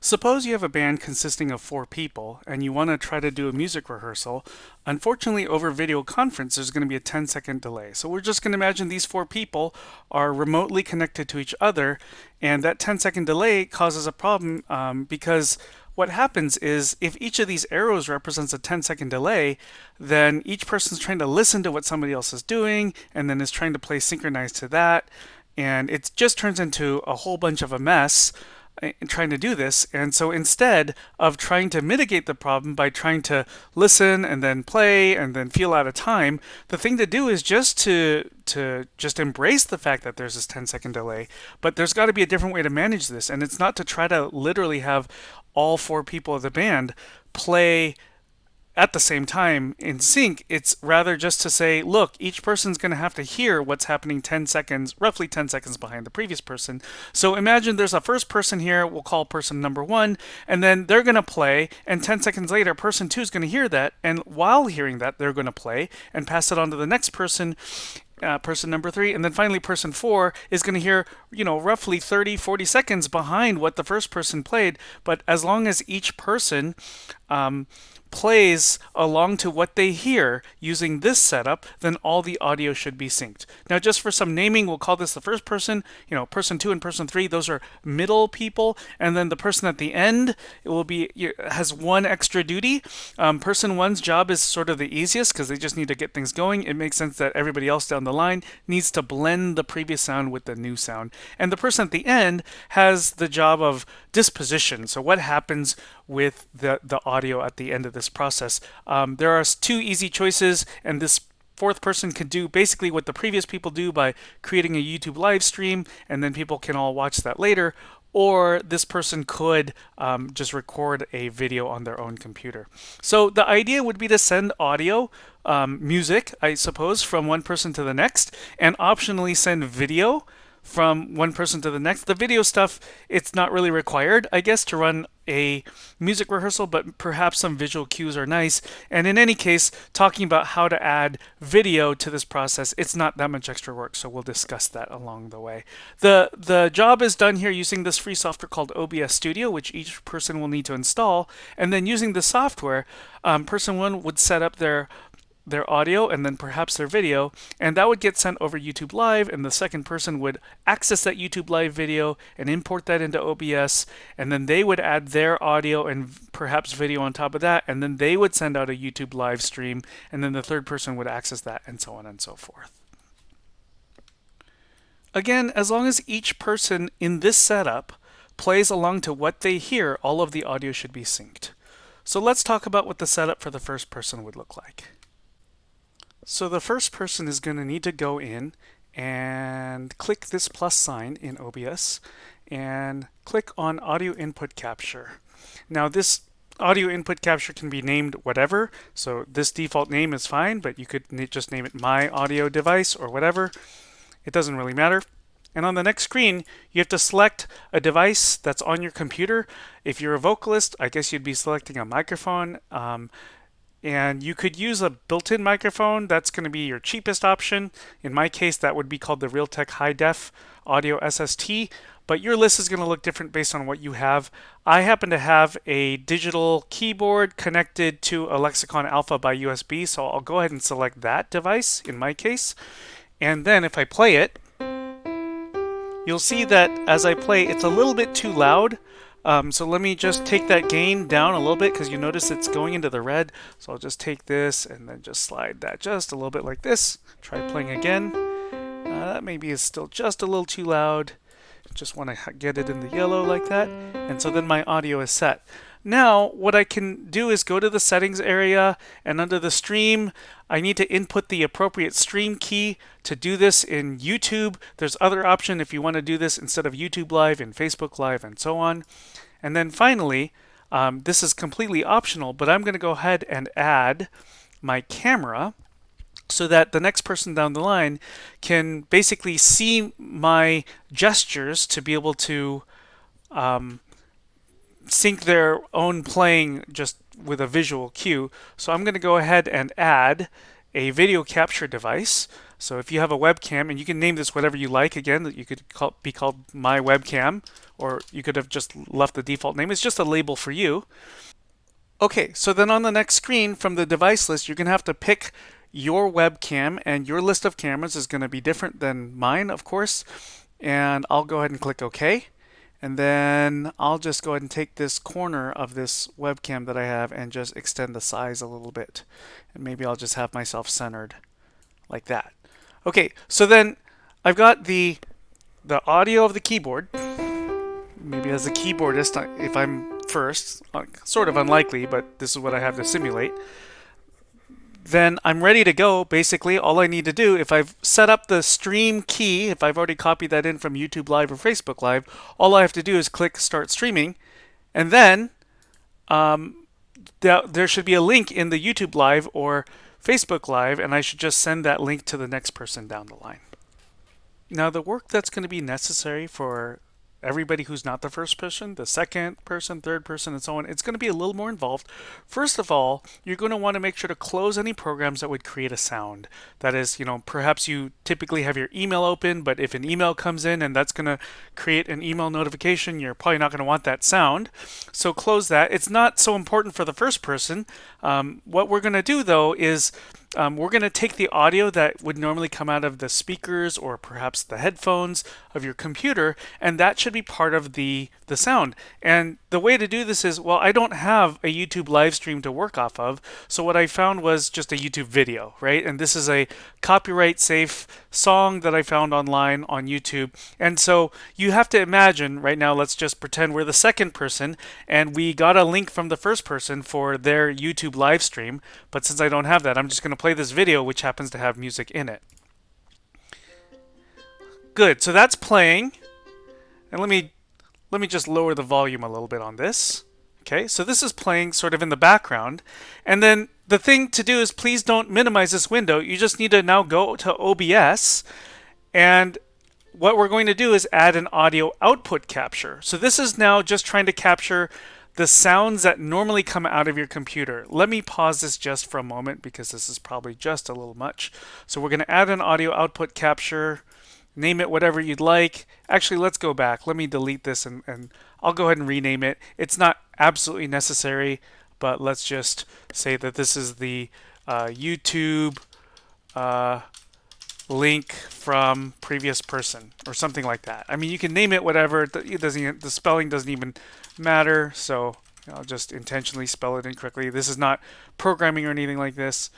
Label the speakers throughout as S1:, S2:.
S1: Suppose you have a band consisting of 4 people and you want to try to do a music rehearsal. Unfortunately, over video conference, there's going to be a 10-second delay. So we're just going to imagine these 4 people are remotely connected to each other, and that 10-second delay causes a problem because what happens is if each of these arrows represents a 10-second delay, then each person's trying to listen to what somebody else is doing and then is trying to play synchronized to that. And it just turns into a whole bunch of a mess trying to do this. And so instead of trying to mitigate the problem by trying to listen and then play and then feel out of time, the thing to do is just to just embrace the fact that there's this 10-second delay. But there's got to be a different way to manage this, and it's not to try to literally have all 4 people of the band play at the same time in sync. It's rather just to say, look, each person's going to have to hear what's happening 10 seconds, roughly 10 seconds behind the previous person. So imagine there's a first person here, we'll call person number 1, and then they're going to play, and 10 seconds later, person 2 is going to hear that, and while hearing that, they're going to play and pass it on to the next person. Person number 3, and then finally person 4 is going to hear, roughly 30-40 seconds behind what the first person played. But as long as each person plays along to what they hear using this setup, then all the audio should be synced. Now, just for some naming, we'll call this the first person. Person 2 and person 3, those are middle people, and then the person at the end, it will be has one extra duty. Person 1's job is sort of the easiest because they just need to get things going. It makes sense that everybody else down the line needs to blend the previous sound with the new sound. And the person at the end has the job of disposition. So what happens with the audio at the end of this process? There are 2 easy choices, and this fourth person can do basically what the previous people do by creating a YouTube live stream, and then people can all watch that later. Or this person could just record a video on their own computer. So the idea would be to send audio, music, I suppose, from one person to the next, and optionally send video from one person to the next. The video stuff, it's not really required, I guess, to run a music rehearsal, but perhaps some visual cues are nice. And in any case, talking about how to add video to this process, it's not that much extra work, so we'll discuss that along the way. The job is done here using this free software called OBS Studio, which each person will need to install. And then using the software, person 1 would set up their audio and then perhaps their video, and that would get sent over YouTube Live, and the second person would access that YouTube Live video and import that into OBS, and then they would add their audio and perhaps video on top of that, and then they would send out a YouTube live stream, and then the third person would access that, and so on and so forth. Again, as long as each person in this setup plays along to what they hear, all of the audio should be synced. So let's talk about what the setup for the first person would look like. So the first person is going to need to go in and click this plus sign in OBS and click on audio input capture. Now this audio input capture can be named whatever, so this default name is fine, but you could just name it my audio device or whatever. It doesn't really matter. And on the next screen, you have to select a device that's on your computer. If you're a vocalist, I guess you'd be selecting a microphone. And you could use a built-in microphone. That's going to be your cheapest option. In my case, that would be called the Realtek High Def Audio SST. But your list is going to look different based on what you have. I happen to have a digital keyboard connected to a Lexicon Alpha by USB, so I'll go ahead and select that device in my case. And then if I play it, you'll see that as I play, it's a little bit too loud. So let me just take that gain down a little bit because you notice it's going into the red. So I'll just take this and then just slide that just a little bit like this. Try playing again. That maybe is still just a little too loud. Just want to get it in the yellow like that. And so then my audio is set. Now what I can do is go to the settings area, and under the stream I need to input the appropriate stream key. To do this in YouTube, there's other option if you want to do this instead of YouTube Live in Facebook Live and so on. And then finally, this is completely optional, but I'm going to go ahead and add my camera so that the next person down the line can basically see my gestures to be able to sync their own playing just with a visual cue. So I'm going to go ahead and add a video capture device. So if you have a webcam, and you can name this whatever you like, again, that you could be called my webcam, or you could have just left the default name. It's just a label for you. Okay, so then on the next screen from the device list, you're going to have to pick your webcam, and your list of cameras is going to be different than mine, of course. And I'll go ahead and click OK. And then I'll just go ahead and take this corner of this webcam that I have and just extend the size a little bit. And maybe I'll just have myself centered like that. Okay, so then I've got the audio of the keyboard. Maybe as a keyboardist, if I'm first, sort of unlikely, but this is what I have to simulate, then I'm ready to go. Basically, all I need to do, if I've set up the stream key, if I've already copied that in from YouTube Live or Facebook Live, all I have to do is click Start Streaming, and then there should be a link in the YouTube Live or Facebook Live, and I should just send that link to the next person down the line. Now, the work that's going to be necessary for everybody who's not the first person, the second person, third person, and so on, it's going to be a little more involved. First of all, you're going to want to make sure to close any programs that would create a sound. That is, perhaps you typically have your email open, but if an email comes in and that's going to create an email notification, you're probably not going to want that sound. So close that. It's not so important for the first person. What we're going to do, though, is we're going to take the audio that would normally come out of the speakers or perhaps the headphones of your computer, and that should be part of the sound. And the way to do this is, well, I don't have a YouTube live stream to work off of, so what I found was just a YouTube video, right? And this is a copyright safe song that I found online on YouTube. And so you have to imagine, right now, let's just pretend we're the second person, and we got a link from the first person for their YouTube live stream. But since I don't have that, I'm just going to play this video, which happens to have music in it. Good, so that's playing. And let me just lower the volume a little bit on this. Okay, so this is playing sort of in the background. And then the thing to do is, please don't minimize this window. You just need to now go to OBS, and what we're going to do is add an audio output capture. So this is now just trying to capture the sounds that normally come out of your computer. Let me pause this just for a moment because this is probably just a little much. So we're going to add an audio output capture. Name it whatever you'd like. Actually, let's go back. Let me delete this and I'll go ahead and rename it. It's not absolutely necessary, but let's just say that this is the YouTube link from previous person or something like that. I mean, you can name it whatever. It doesn't. The spelling doesn't even matter. So I'll just intentionally spell it incorrectly. This is not programming or anything like this.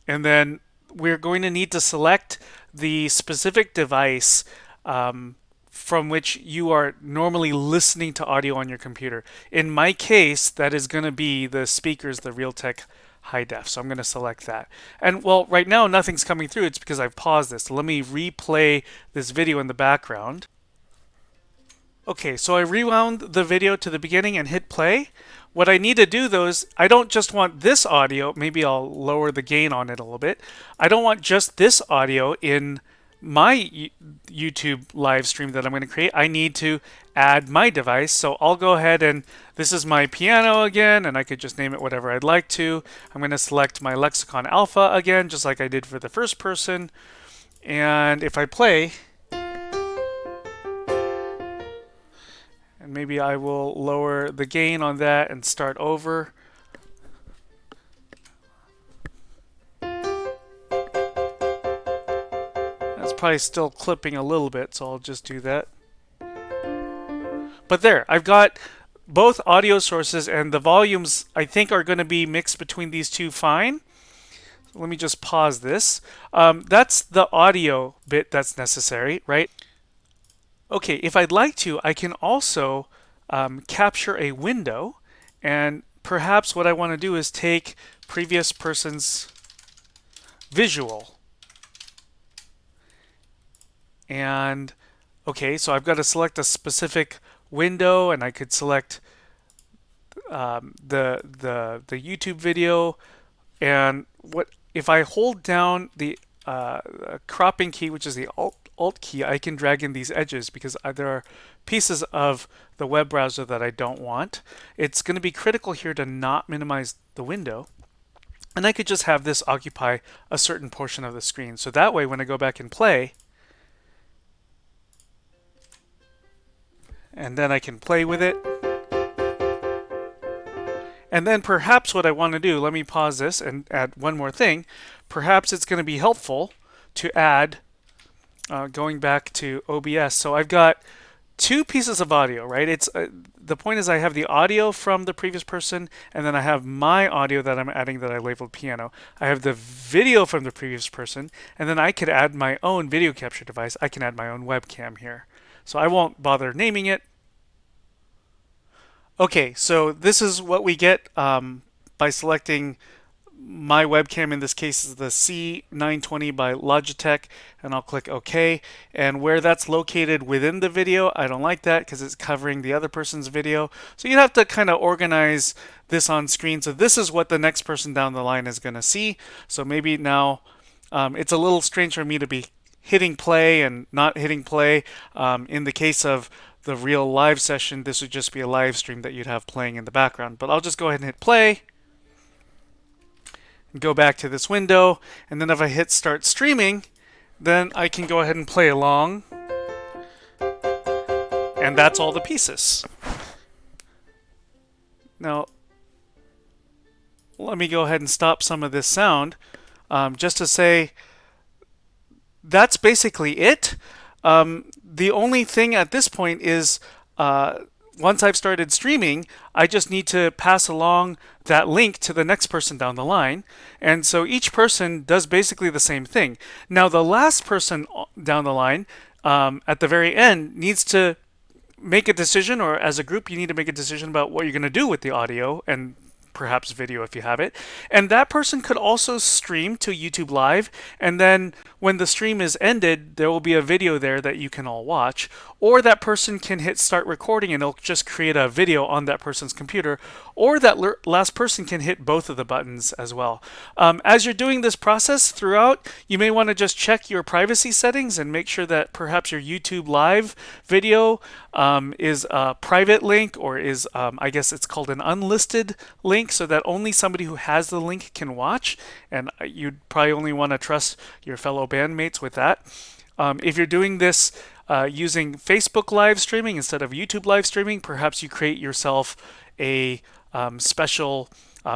S1: And then we're going to need to select the specific device from which you are normally listening to audio on your computer. In my case, that is going to be the speakers, the Realtek high def. So I'm going to select that. And well, right now nothing's coming through. It's because I've paused this. So let me replay this video in the background. Okay, so I rewound the video to the beginning and hit play. What I need to do though is, I don't just want this audio, maybe I'll lower the gain on it a little bit. I don't want just this audio in my YouTube live stream that I'm going to create. I need to add my device. So I'll go ahead, and this is my piano again, and I could just name it whatever I'd like to. I'm going to select my Lexicon Alpha again, just like I did for the first person. And if I play, and maybe I will lower the gain on that and start over. That's probably still clipping a little bit, so I'll just do that. But there, I've got both audio sources, and the volumes I think are going to be mixed between these two fine. Let me just pause this. That's the audio bit that's necessary, right? Okay, if I'd like to, I can also capture a window, and perhaps what I want to do is take previous person's visual. And okay, so I've got to select a specific window, and I could select the YouTube video. And what if I hold down the cropping key, which is the Alt key, I can drag in these edges because there are pieces of the web browser that I don't want. It's going to be critical here to not minimize the window. And I could just have this occupy a certain portion of the screen. So that way, when I go back and play, and then I can play with it. And then perhaps what I want to do, let me pause this and add one more thing. Perhaps it's going to be helpful to add, going back to OBS. So I've got two pieces of audio, right? It's the point is I have the audio from the previous person, and then I have my audio that I'm adding that I labeled piano. I have the video from the previous person, and then I could add my own video capture device. I can add my own webcam here. So I won't bother naming it. Okay, so this is what we get by selecting my webcam. In this case is the C920 by Logitech, and I'll click OK. And where that's located within the video, I don't like that because it's covering the other person's video. So you'd have to kind of organize this on screen. So this is what the next person down the line is going to see. So maybe now it's a little strange for me to be hitting play and not hitting play. In the case of the real live session, this would just be a live stream that you'd have playing in the background. But I'll just go ahead and hit play, go back to this window, and then if I hit start streaming, then I can go ahead and play along. And that's all the pieces. Now, let me go ahead and stop some of this sound just to say that's basically it. The only thing at this point is once I've started streaming, I just need to pass along that link to the next person down the line. And so each person does basically the same thing. Now, the last person down the line at the very end needs to make a decision, or as a group, you need to make a decision about what you're going to do with the audio and perhaps video if you have it. And that person could also stream to YouTube Live. And then when the stream is ended, there will be a video there that you can all watch. Or that person can hit start recording and it'll just create a video on that person's computer. Or that last person can hit both of the buttons as well. As you're doing this process throughout, you may want to just check your privacy settings and make sure that perhaps your YouTube Live video is a private link, or is, I guess it's called an unlisted link, so that only somebody who has the link can watch. And you'd probably only want to trust your fellow bandmates with that. If you're doing this using Facebook live streaming instead of YouTube live streaming, perhaps you create yourself a special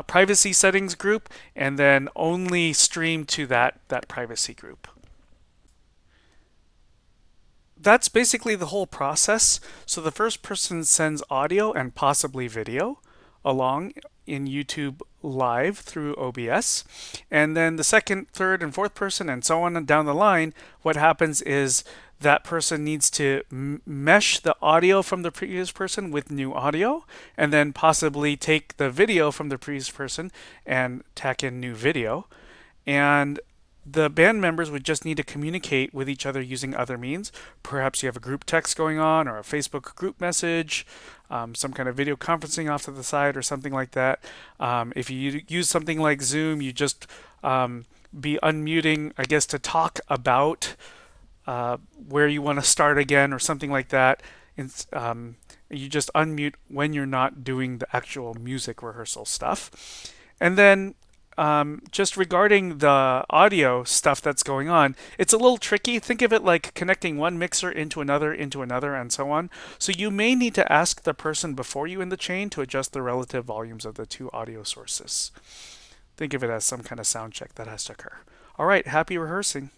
S1: privacy settings group and then only stream to that privacy group. That's basically the whole process. So the first person sends audio and possibly video along in YouTube Live through OBS. And then the second, third, and fourth person, and so on and down the line, what happens is that person needs to mesh the audio from the previous person with new audio, and then possibly take the video from the previous person and tack in new video. And the band members would just need to communicate with each other using other means. Perhaps you have a group text going on, or a Facebook group message, some kind of video conferencing off to the side, or something like that. If you use something like Zoom, you just be unmuting, I guess, to talk about where you want to start again, or something like that. You just unmute when you're not doing the actual music rehearsal stuff. And then just regarding the audio stuff that's going on, it's a little tricky. Think of it like connecting one mixer into another, and so on. So you may need to ask the person before you in the chain to adjust the relative volumes of the two audio sources. Think of it as some kind of sound check that has to occur. All right, happy rehearsing.